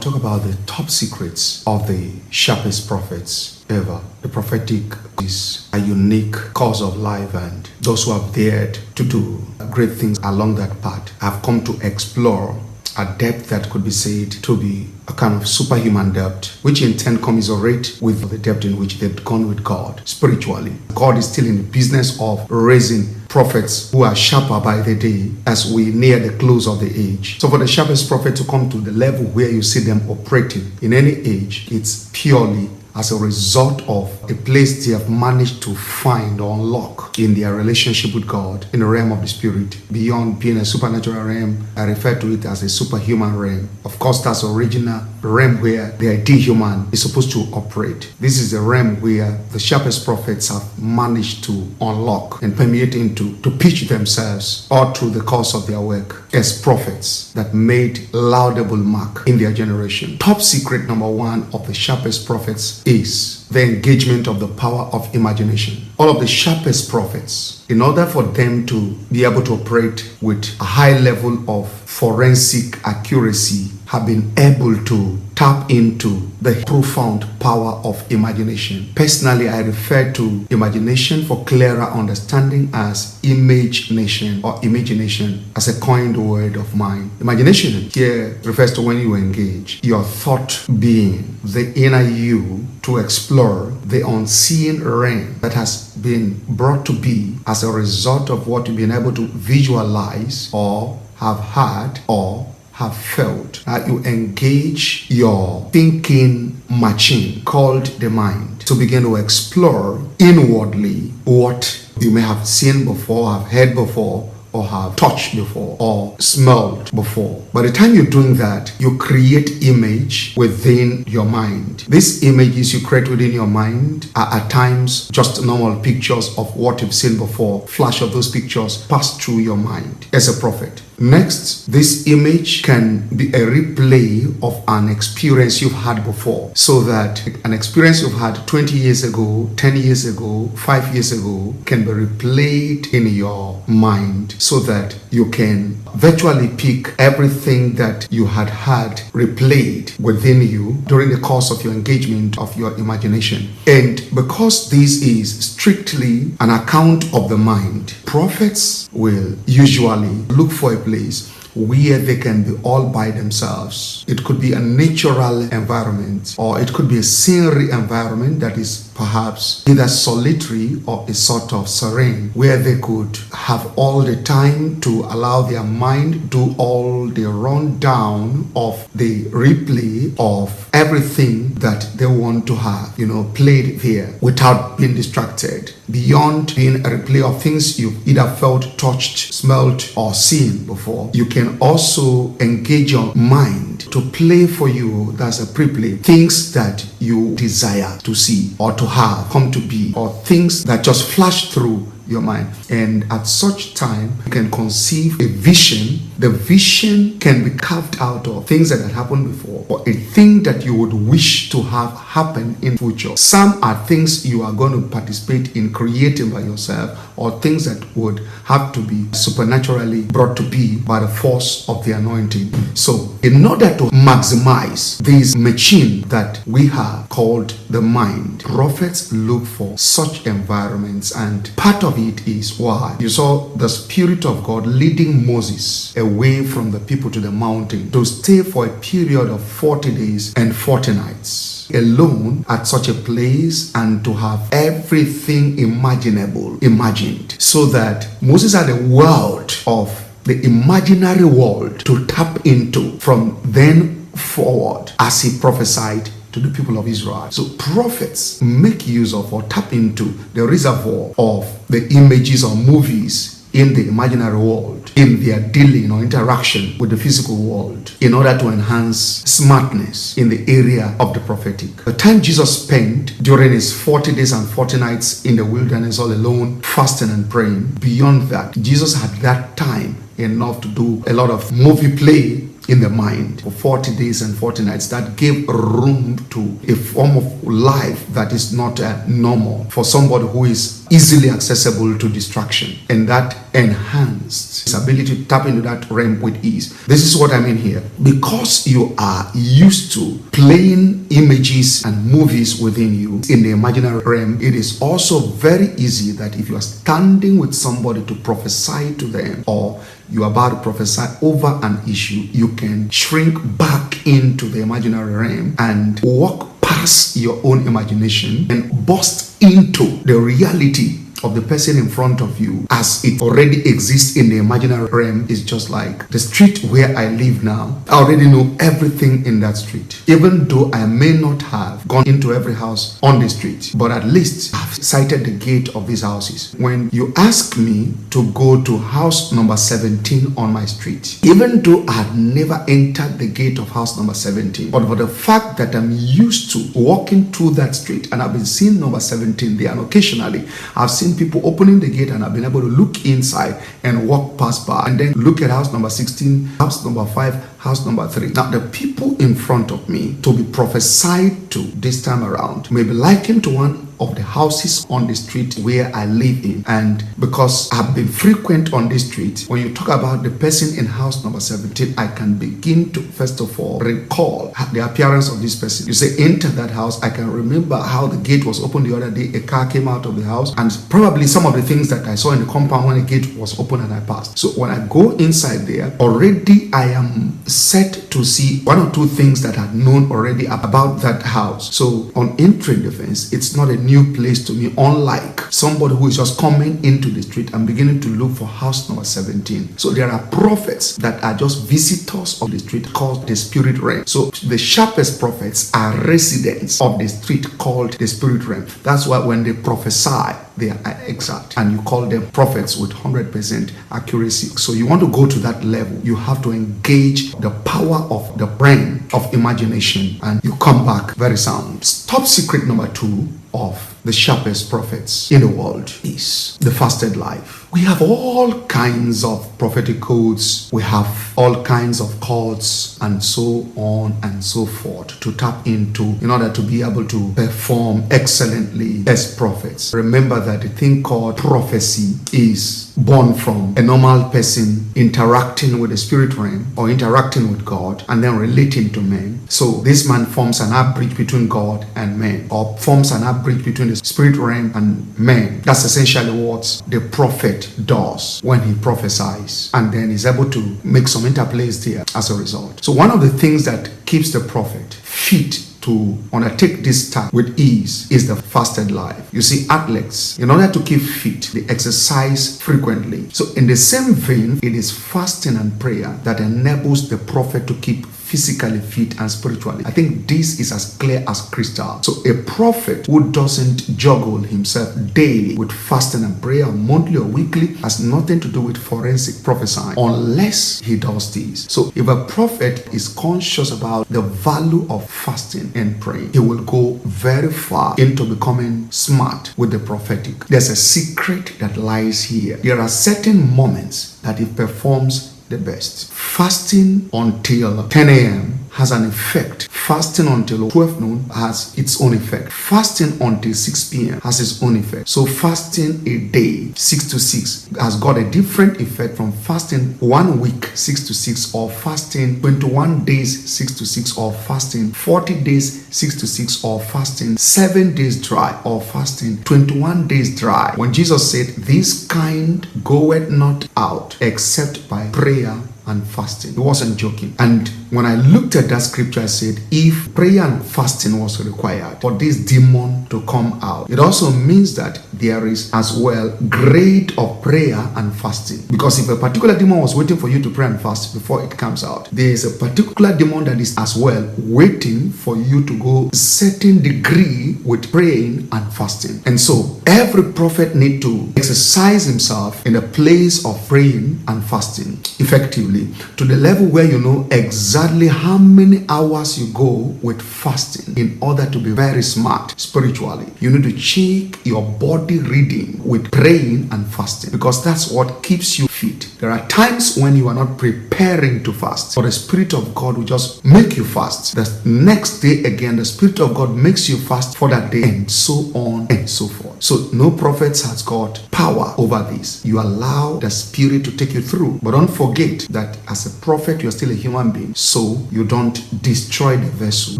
talk about the top secrets of the sharpest prophets ever. The prophetic is a unique course of life, and those who have dared to do great things along that path have come to explore a depth that could be said to be a kind of superhuman depth, which in turn commiserate with the depth in which they've gone with God spiritually. God is still in the business of raising prophets who are sharper by the day as we near the close of the age. So for the sharpest prophet to come to the level where you see them operating in any age, it's purely as a result of a place they have managed to find or unlock in their relationship with God in the realm of the spirit. Beyond being a supernatural realm, I refer to it as a superhuman realm. Of course, that's the original realm where the ideal human is supposed to operate. This is the realm where the sharpest prophets have managed to unlock and permeate into, to pitch themselves all through the course of their work as prophets that made laudable mark in their generation. Top secret number one of the sharpest prophets is the engagement of the power of imagination. All of the sharpest prophets, in order for them to be able to operate with a high level of forensic accuracy, have been able to tap into the profound power of imagination. Personally, I refer to imagination for clearer understanding as imagination or imagination as a coined word of mine. Imagination here refers to when you engage your thought being, the inner you, to explore the unseen realm that has been brought to be as a result of what you've been able to visualize or have had or have felt. You engage your thinking machine called the mind to begin to explore inwardly what you may have seen before, have heard before, or have touched before, or smelled before. By the time you're doing that, you create image within your mind. These images you create within your mind are at times just normal pictures of what you've seen before. Flash of those pictures pass through your mind as a prophet. Next, this image can be a replay of an experience you've had before, so that an experience you've had 20 years ago, 10 years ago, 5 years ago can be replayed in your mind, so that you can virtually pick everything that you had replayed within you during the course of your engagement of your imagination. And because this is strictly an account of the mind, prophets will usually look for a place where they can be all by themselves. It could be a natural environment, or it could be a scenery environment that is perhaps either solitary or a sort of serene, where they could have all the time to allow their mind do all the rundown of the replay of everything that they want to have, played there without being distracted. Beyond being a replay of things you've either felt, touched, smelled, or seen before, you can also engage your mind to play for you, that's a pre-play, things that you desire to see or to have come to be, or things that just flash through your mind. And at such time, you can conceive a vision. The vision can be carved out of things that had happened before, or a thing that you would wish to have happen in future. Some are things you are going to participate in creating by yourself, or things that would have to be supernaturally brought to be by the force of the anointing. So in order to maximize this machine that we have called the mind, prophets look for such environments, and part of it is why you saw the Spirit of God leading Moses away from the people to the mountain to stay for a period of 40 days and 40 nights alone at such a place, and to have everything imaginable imagined, so that Moses had a world of the imaginary world to tap into from then forward as he prophesied to the people of Israel. So prophets make use of or tap into the reservoir of the images or movies in the imaginary world in their dealing or interaction with the physical world, in order to enhance smartness in the area of the prophetic. The time Jesus spent during his 40 days and 40 nights in the wilderness all alone, fasting and praying, beyond that, Jesus had that time enough to do a lot of movie play in the mind for 40 days and 40 nights. That gave room to a form of life that is not normal for somebody who is easily accessible to distraction, and that enhanced his ability to tap into that realm with ease. This is what I mean here. Because you are used to playing images and movies within you in the imaginary realm, it is also very easy that if you are standing with somebody to prophesy to them, or you are about to prophesy over an issue, you can shrink back into the imaginary realm and walk past your own imagination and burst into the reality of the person in front of you as it already exists in the imaginary realm. Is just like the street where I live now. I already know everything in that street, even though I may not have gone into every house on the street, but at least I've sighted the gate of these houses. When you ask me to go to house number 17 on my street, even though I had never entered the gate of house number 17, but for the fact that I'm used to walking through that street and I've been seeing number 17 there, and occasionally I've seen people opening the gate and I've been able to look inside and walk past by and then look at house number 16, house number 5, house number 3. Now, the people in front of me to be prophesied to this time around may be likened to one of the houses on the street where I live in. And because I've been frequent on this street, when you talk about the person in house number 17, I can begin to first of all recall the appearance of this person. You say enter that house, I can remember how the gate was opened the other day, a car came out of the house, and probably some of the things that I saw in the compound when the gate was open and I passed. So when I go inside there, already I am set to see one or two things that I've known already about that house. So on entering the fence, it's not a new place to me, unlike somebody who is just coming into the street and beginning to look for house number 17. So there are prophets that are just visitors of the street called the spirit realm. So the sharpest prophets are residents of the street called the spirit realm. That's why when they prophesy, they are exact, and you call them prophets with 100% accuracy. So you want to go to that level, you have to engage the power of the brain of imagination, and you come back very sound. Top secret number 2 of the sharpest prophets in the world is the fasted life. We have all kinds of prophetic codes, we have all kinds of codes, and so on and so forth to tap into in order to be able to perform excellently as prophets. Remember that the thing called prophecy is born from a normal person interacting with the spirit realm or interacting with God and then relating to men. So this man forms an bridge between God and men, or forms an bridge between the spirit realm and men. That's essentially what the prophet does when he prophesies, and then is able to make some interplays there as a result. So one of the things that keeps the prophet fit to undertake this task with ease is the fasted life. You see, athletes, in order to keep fit, they exercise frequently. So in the same vein, it is fasting and prayer that enables the prophet to keep physically fit and spiritually. I think this is as clear as crystal. So a prophet who doesn't juggle himself daily with fasting and prayer monthly or weekly has nothing to do with forensic prophesying unless he does this. So if a prophet is conscious about the value of fasting and praying, he will go very far into becoming smart with the prophetic. There's a secret that lies here. There are certain moments that he performs the best. Fasting until 10 a.m. has an effect. Fasting until 12 noon has its own effect. Fasting until 6 p.m. has its own effect. So fasting a day 6 to 6 has got a different effect from fasting 1 week 6 to 6, or fasting 21 days 6 to 6, or fasting 40 days 6 to 6, or fasting 7 days dry, or fasting 21 days dry. When Jesus said, "This kind goeth not out except by prayer and fasting," he wasn't joking. And when I looked at that scripture, I said, if prayer and fasting was required for this demon to come out, it also means that there is as well grade of prayer and fasting. Because if a particular demon was waiting for you to pray and fast before it comes out, there is a particular demon that is as well waiting for you to go a certain degree with praying and fasting. And so every prophet needs to exercise himself in a place of praying and fasting effectively. effectively to the level where you know exactly how many hours you go with fasting in order to be very smart spiritually. You need to check your body reading with praying and fasting, because that's what keeps you fit. There are times when you are not preparing to fast, but the Spirit of God will just make you fast. The next day again, the Spirit of God makes you fast for that day, and so on and so forth. So no prophet has got power over this. You allow the Spirit to take you through, but don't forget that as a prophet, you're still a human being, so you don't destroy the vessel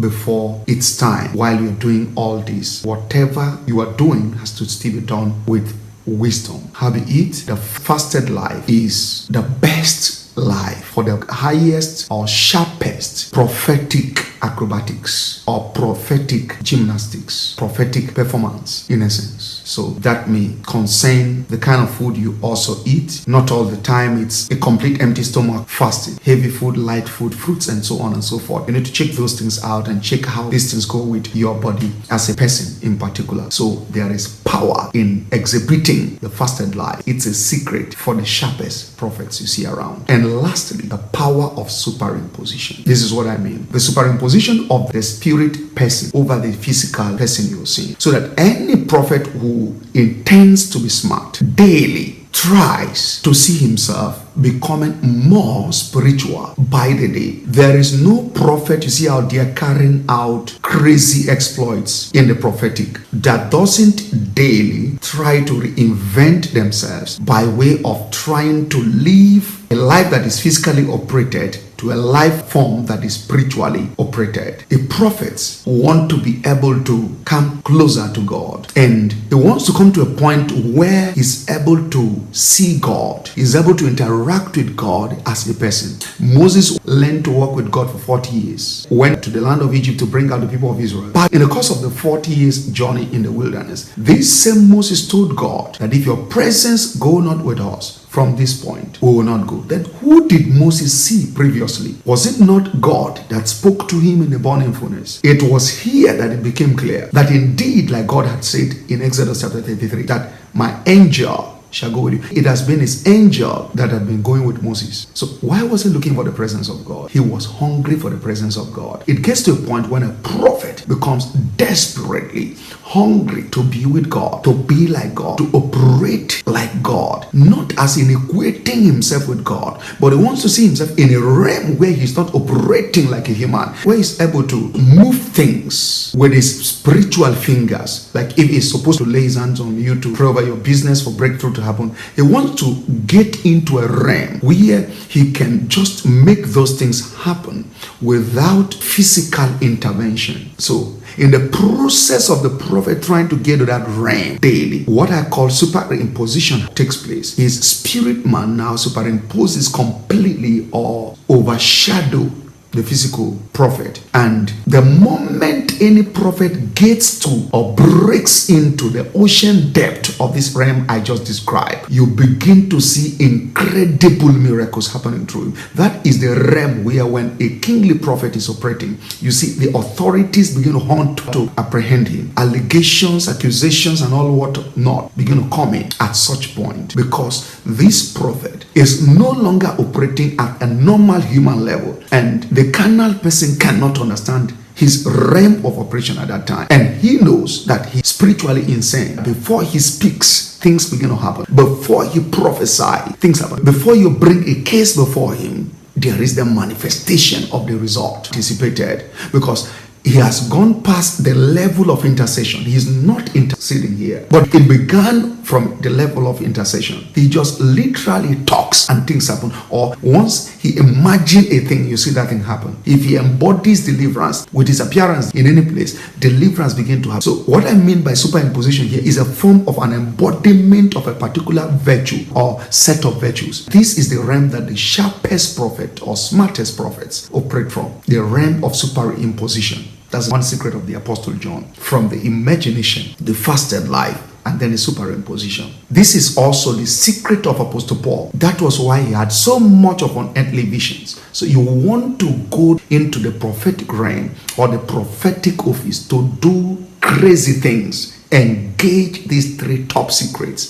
before its time while you're doing all this. Whatever you are doing has to still be done with wisdom. Howbeit, the fasted life is the best life for the highest or sharpest prophetic acrobatics or prophetic gymnastics, prophetic performance in essence. So that may concern the kind of food you also eat. Not all the time it's a complete empty stomach fasting. Heavy food, light food, fruits, and so on and so forth. You need to check those things out and check how these things go with your body as a person in particular. So there is power in exhibiting the fasted life. It's a secret for the sharpest prophets you see around. And lastly, the power of superimposition. This is what I mean. The superimposition of the spirit person over the physical person you're seeing. So that any prophet who intends to be smart daily tries to see himself becoming more spiritual by the day. There is no prophet you see out there carrying out crazy exploits in the prophetic that doesn't daily try to reinvent themselves by way of trying to live a life that is physically operated to a life form that is spiritually operated. A prophet wants to be able to come closer to God, and he wants to come to a point where he's able to see God, he's able to interact with God as a person. Moses learned to work with God for 40 years, went to the land of Egypt to bring out the people of Israel. But in the course of the 40 years journey in the wilderness, this same Moses told God that if your presence go not with us, from this point, we will not go. Then who did Moses see previously? Was it not God that spoke to him in the burning furnace? It was here that it became clear that indeed, like God had said in Exodus chapter 33, that my angel shall go with you. It has been his angel that had been going with Moses. So why was he looking for the presence of God? He was hungry for the presence of God. It gets to a point when a prophet becomes desperately hungry to be with God, to be like God, to operate like God, not as in equating himself with God, but he wants to see himself in a realm where he's not operating like a human, where he's able to move things with his spiritual fingers. Like if he's supposed to lay his hands on you to pray over your business for breakthrough to happen, he wants to get into a realm where he can just make those things happen without physical intervention. So in the process of the prophet trying to get to that realm daily, what I call superimposition takes place. His spirit man now superimposes completely or overshadow the physical prophet. And the moment any prophet gets to or breaks into the ocean depth of this realm I just described, you begin to see incredible miracles happening through him. That is the realm where when a kingly prophet is operating, you see the authorities begin to hunt to apprehend him. Allegations, accusations, and all what not begin to come in at such point, because this prophet is no longer operating at a normal human level, and the carnal person cannot understand his realm of operation at that time. And he knows that he's spiritually insane. Before he speaks, things begin to happen. Before he prophesies, things happen. Before you bring a case before him, there is the manifestation of the result anticipated, because he has gone past the level of intercession. He is not interceding here, but it began from the level of intercession. He just literally talks and things happen. Or once he imagines a thing, you see that thing happen. If he embodies deliverance with his appearance in any place, deliverance begins to happen. So what I mean by superimposition here is a form of an embodiment of a particular virtue or set of virtues. This is the realm that the sharpest prophet or smartest prophets operate from, the realm of superimposition. That's one secret of the Apostle John. From the imagination, the fasted life, and then the superimposition. This is also the secret of Apostle Paul. That was why he had so much of unearthly visions. So you want to go into the prophetic realm or the prophetic office to do crazy things. Engage these three top secrets.